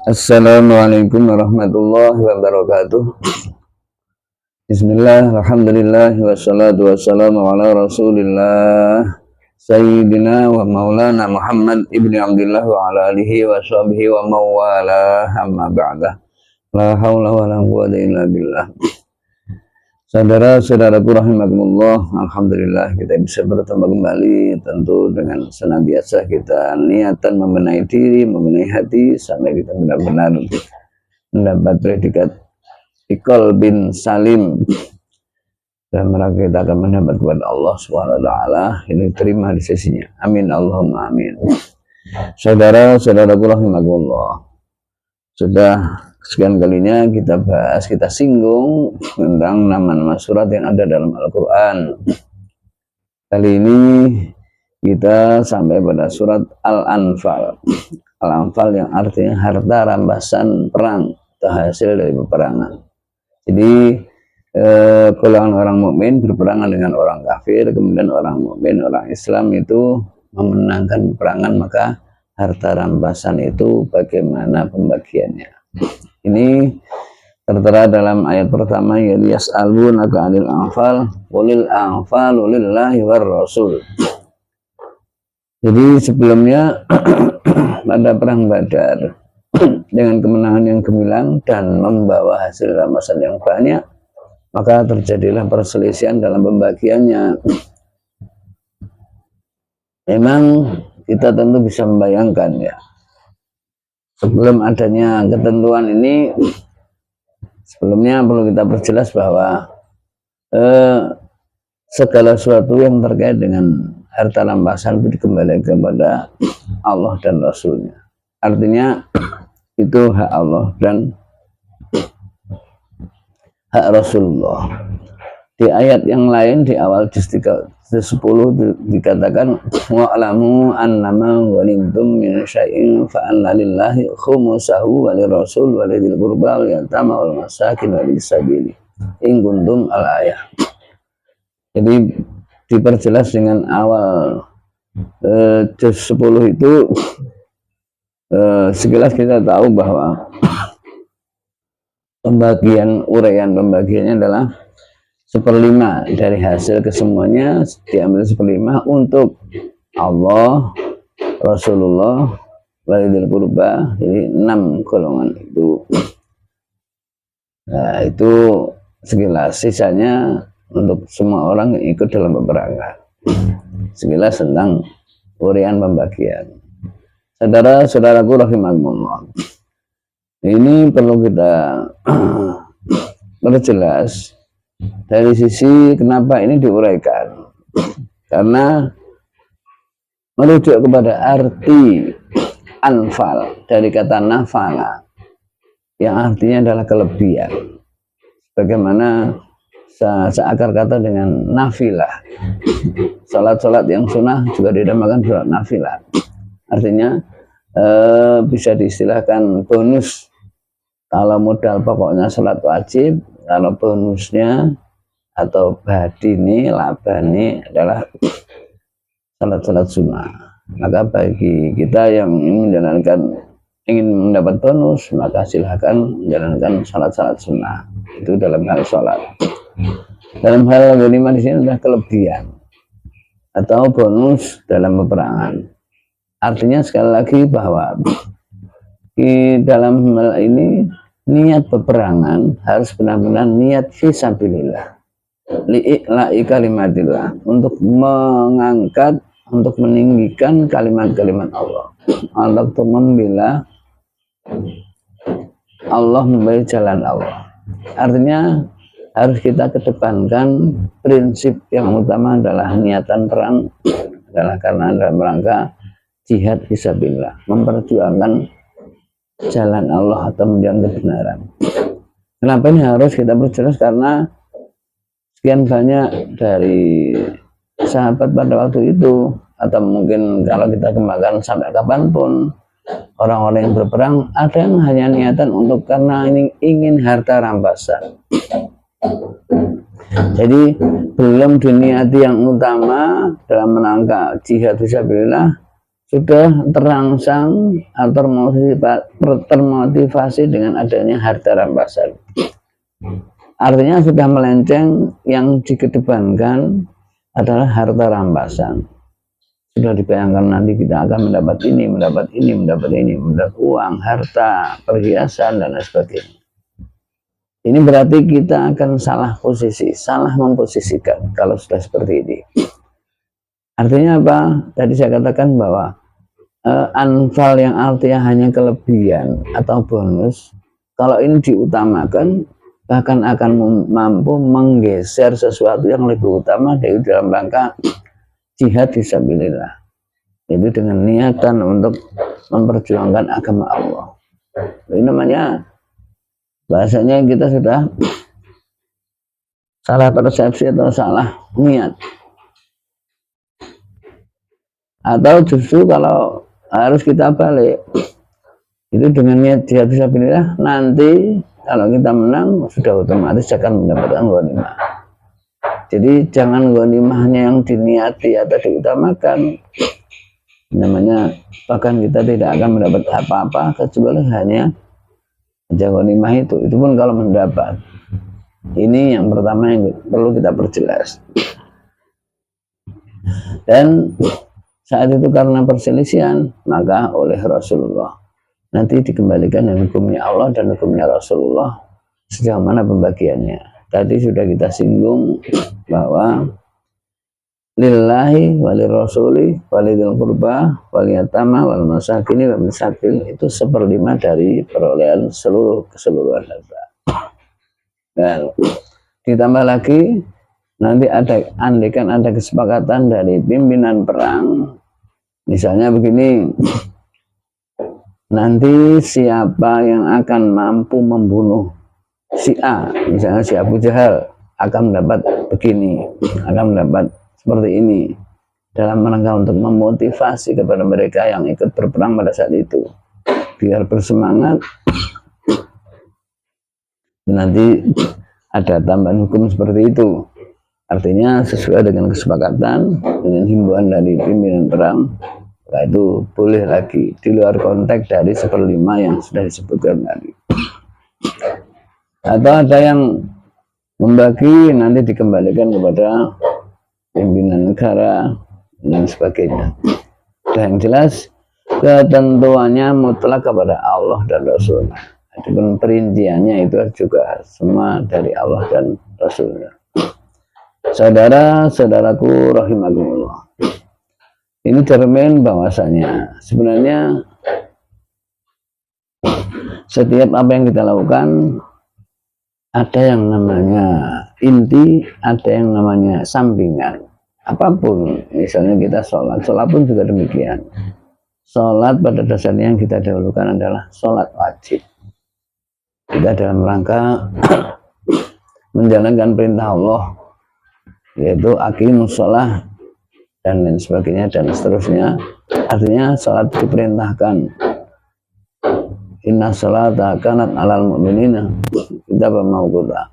Assalamualaikum warahmatullahi wabarakatuh. Bismillah, alhamdulillah, wassalatu wassalamu ala rasulillah Sayyidina wa maulana Muhammad ibni Abdullah wa ala alihi wa sahbihi wa mawala amma ba'dah. La hawla wa la quwwata illa billah. Saudara-saudaraku rahimakumullah, alhamdulillah kita bisa bertemu kembali, tentu dengan senantiasa kita niatan membenahi diri, membenahi hati sampai kita benar-benar mendapat predikat Iqol bin Salim dan mereka kita akan mendapat kepada Allah SWT. Ini terima di sisinya. Amin Allahumma amin. Saudara-saudaraku rahimakumullah, sudah sekian kalinya kita bahas, kita singgung tentang nama-nama surat yang ada dalam Al-Quran. Kali ini kita sampai pada surat Al-Anfal. Al-Anfal yang artinya harta rampasan perang atau hasil dari peperangan. Jadi golongan orang mukmin berperangan dengan orang kafir, kemudian orang mukmin, orang Islam itu memenangkan peperangan, maka harta rampasan itu bagaimana pembagiannya. Ini tertera dalam ayat pertama, yas'alunaka 'anil anfal qulil anfalu lillahi war rasul. Jadi sebelumnya pada perang Badar dengan kemenangan yang gemilang dan membawa hasil rampasan yang banyak, maka terjadilah perselisihan dalam pembagiannya. Memang kita tentu bisa membayangkan ya, sebelum adanya ketentuan ini, sebelumnya perlu kita perjelas bahwa segala sesuatu yang terkait dengan harta rampasan itu dikembalikan kepada Allah dan Rasulnya. Artinya itu hak Allah dan hak Rasulullah. Di ayat yang lain di awal juz 10 dikatakan wa'lamu annama ghanimtum min syai'in fa anna lillahi khumsahu wa lirrasul wa lidhil qurba wal yatama wal masakin wa bisabili in kuntum al-ayah. Jadi diperjelas dengan awal juz 10 itu, sekilas kita tahu bahwa uraian pembagiannya adalah 1/5 dari hasil kesemuanya diambil 1/5 untuk Allah, Rasulullah, walidil qurba. Jadi 6 golongan itu. Nah, itu sekilas, sisanya untuk semua orang yang ikut dalam peperangan. Sekilas tentang uraian pembagian. Saudara-saudaraku rahimakumullah, ini perlu kita perjelas dari sisi kenapa ini diuraikan, karena merujuk kepada arti anfal dari kata nafala yang artinya adalah kelebihan, bagaimana seakar kata dengan nafilah. Salat-salat yang sunnah juga dinamakan salat nafilah, artinya bisa diistilahkan bonus. Kalau modal pokoknya salat wajib, kalau bonusnya atau badini, labani adalah salat-salat sunnah. Maka bagi kita yang ingin mendapat bonus, maka silahkan menjalankan salat-salat sunnah. Itu dalam hal salat. Dalam hal ghanimah di sini adalah kelebihan atau bonus dalam peperangan. Artinya sekali lagi bahwa di dalam hal ini niat peperangan harus benar-benar niat fisabilillah, li'i'la'i kalimatillah, untuk mengangkat, untuk meninggikan kalimat-kalimat Allah, untuk membela Allah, membela jalan Allah. Artinya harus kita kedepankan prinsip yang utama adalah niatan perang adalah karena dalam rangka jihad fisabilillah, memperjuangkan jalan Allah atau menjalankan kebenaran. Kenapa ini harus kita perjelas? Karena sekian banyak dari sahabat pada waktu itu, atau mungkin kalau kita kembangkan sampai kapanpun, orang-orang yang berperang ada yang hanya niatan untuk karena ini ingin harta rampasan. Jadi belum diniati yang utama dalam menangkap jihad fisabilillah, sudah terangsang atau termotivasi dengan adanya harta rampasan. Artinya sudah melenceng, yang dikedepankan adalah harta rampasan. Sudah dibayangkan nanti kita akan mendapat ini, mendapat uang, harta, perhiasan, dan lain sebagainya. Ini berarti kita akan salah posisi, salah memposisikan kalau sudah seperti ini. Artinya apa? Tadi saya katakan bahwa anfal yang artinya hanya kelebihan atau bonus, kalau ini diutamakan, bahkan akan mampu menggeser sesuatu yang lebih utama dari dalam rangka jihad fisabilillah, itu dengan niatan untuk memperjuangkan agama Allah. Ini namanya, bahasanya kita sudah salah persepsi atau salah niat. Atau justru kalau harus kita balik, itu dengan niat jihad fisabilillah, nanti kalau kita menang sudah otomatis akan mendapatkan ghanimah. Jadi jangan ghanimahnya yang diniati atau diutamakan, namanya bahkan kita tidak akan mendapat apa-apa kecuali hanya ghanimah itu pun kalau mendapat. Ini yang pertama yang perlu kita perjelas. Dan saat itu karena perselisihan, maka oleh Rasulullah nanti dikembalikan dengan hukumnya Allah dan hukumnya Rasulullah sejauh mana pembagiannya. Tadi sudah kita singgung bahwa lillahi walirrasuli walidil qurba waliyatama wal masakini wal misakin, itu 1/5 dari perolehan keseluruhan harta. Dan ditambah lagi nanti andaikan ada kesepakatan dari pimpinan perang, misalnya begini, nanti siapa yang akan mampu membunuh si A, misalnya si Abu Jahal, akan mendapat begini, akan mendapat seperti ini, dalam rangka untuk memotivasi kepada mereka yang ikut berperang pada saat itu, biar bersemangat. Nanti ada tambahan hukum seperti itu, artinya sesuai dengan kesepakatan, dengan himbauan dari pimpinan perang. Nah, itu boleh lagi di luar konteks dari 1/5 yang sudah disebutkan tadi. Atau ada yang membagi nanti dikembalikan kepada pimpinan negara dan sebagainya. Dan yang jelas ketentuannya mutlak kepada Allah dan Rasulnya. Adapun perinciannya itu juga semua dari Allah dan Rasulnya. Saudara-saudaraku rahimakumullah, ini cermin bahwasanya sebenarnya setiap apa yang kita lakukan ada yang namanya inti, ada yang namanya sampingan. Apapun, misalnya kita sholat pun juga demikian. Sholat pada dasarnya yang kita dahulukan adalah sholat wajib. Kita dalam rangka menjalankan perintah Allah, yaitu aqimus sholah dan lain sebagainya dan seterusnya. Artinya sholat diperintahkan, inna sholata kanat alal mu'minina kita bermauqudha.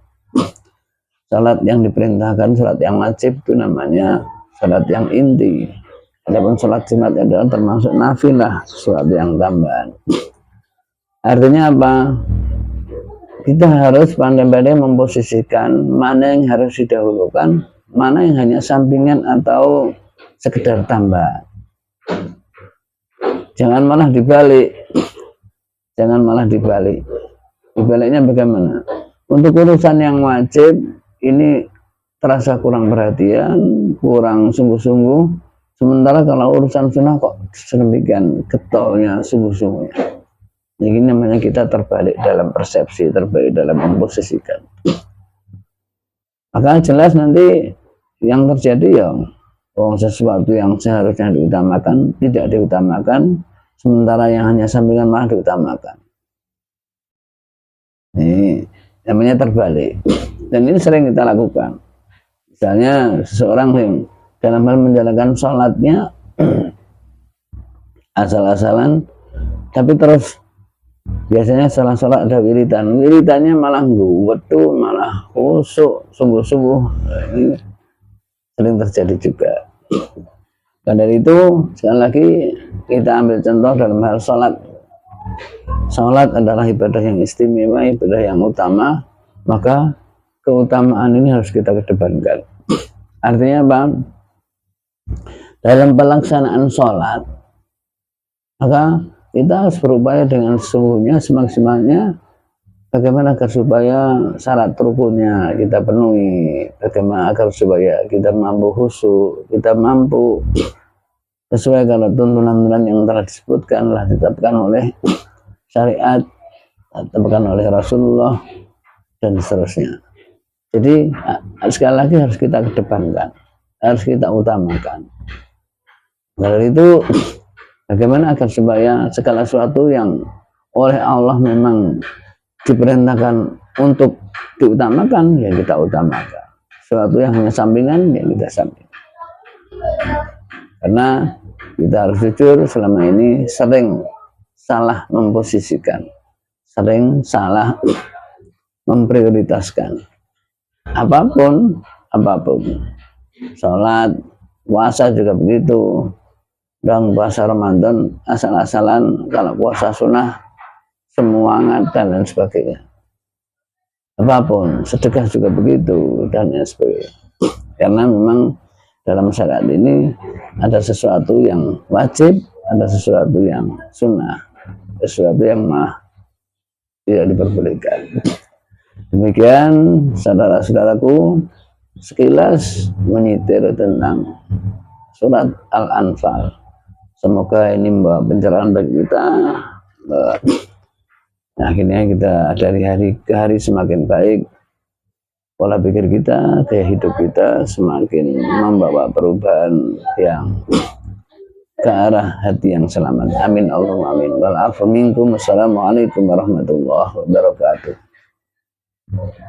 Sholat yang diperintahkan, sholat yang wajib itu namanya sholat yang inti. Adapun sholat sunat adalah termasuk nafilah, sesuatu yang tambahan. Artinya apa? Kita harus pandai-pandai memposisikan mana yang harus didahulukan, mana yang hanya sampingan atau sekedar tambah. Jangan malah dibalik. Dibaliknya bagaimana? Untuk urusan yang wajib ini terasa kurang perhatian, kurang sungguh-sungguh. Sementara kalau urusan sunnah kok sedemikian getolnya, sungguh-sungguhnya. Ini namanya kita terbalik dalam persepsi, terbalik dalam memposisikan. Maka jelas nanti yang terjadi ya sesuatu yang seharusnya diutamakan tidak diutamakan, sementara yang hanya sampingan malah diutamakan. Ini namanya terbalik, dan ini sering kita lakukan. Misalnya seseorang yang dalam hal menjalankan sholatnya asal-asalan, tapi terus biasanya setelah sholat ada wiridannya malah wetu, malah khusyuk, sungguh-sungguh. Ini sering terjadi juga. Dan dari itu sekali lagi kita ambil contoh dalam hal sholat. Sholat adalah ibadah yang istimewa, ibadah yang utama, maka keutamaan ini harus kita kedepankan. Artinya apa? Dalam pelaksanaan sholat, maka kita harus berupaya dengan sesungguhnya semaksimalnya bagaimana agar supaya syarat rukunnya kita penuhi, bagaimana agar supaya kita mampu khusyuk, kita mampu sesuai kalau tuntunan yang telah disebutkan, telah ditetapkan oleh syariat, ditetapkan oleh Rasulullah dan seterusnya. Jadi sekali lagi harus kita kedepankan, harus kita utamakan. Dari itu bagaimana agar supaya segala sesuatu yang oleh Allah memang diperintahkan untuk diutamakan, ya kita utamakan. Sesuatu yang hanya sampingan, ya kita sampingkan. Karena kita harus jujur, selama ini sering salah memposisikan, sering salah memprioritaskan. Apapun, sholat, puasa juga begitu. Dan puasa Ramadan asal-asalan, kalau puasa sunnah semangat dan lain sebagainya. Apapun, sedekah juga begitu dan lain sebagainya. Karena memang dalam syariat ini ada sesuatu yang wajib, ada sesuatu yang sunnah, sesuatu yang tidak diperbolehkan. Demikian saudara-saudaraku, sekilas menyitir tentang surat Al-Anfal. Semoga ini membawa pencerahan bagi kita. Akhirnya kita dari hari ke hari semakin baik. Pola pikir kita, gaya hidup kita semakin membawa perubahan yang ke arah hati yang selamat. Amin Allahumma amin. Wal afu minkum. Wassalamualaikum warahmatullahi wabarakatuh.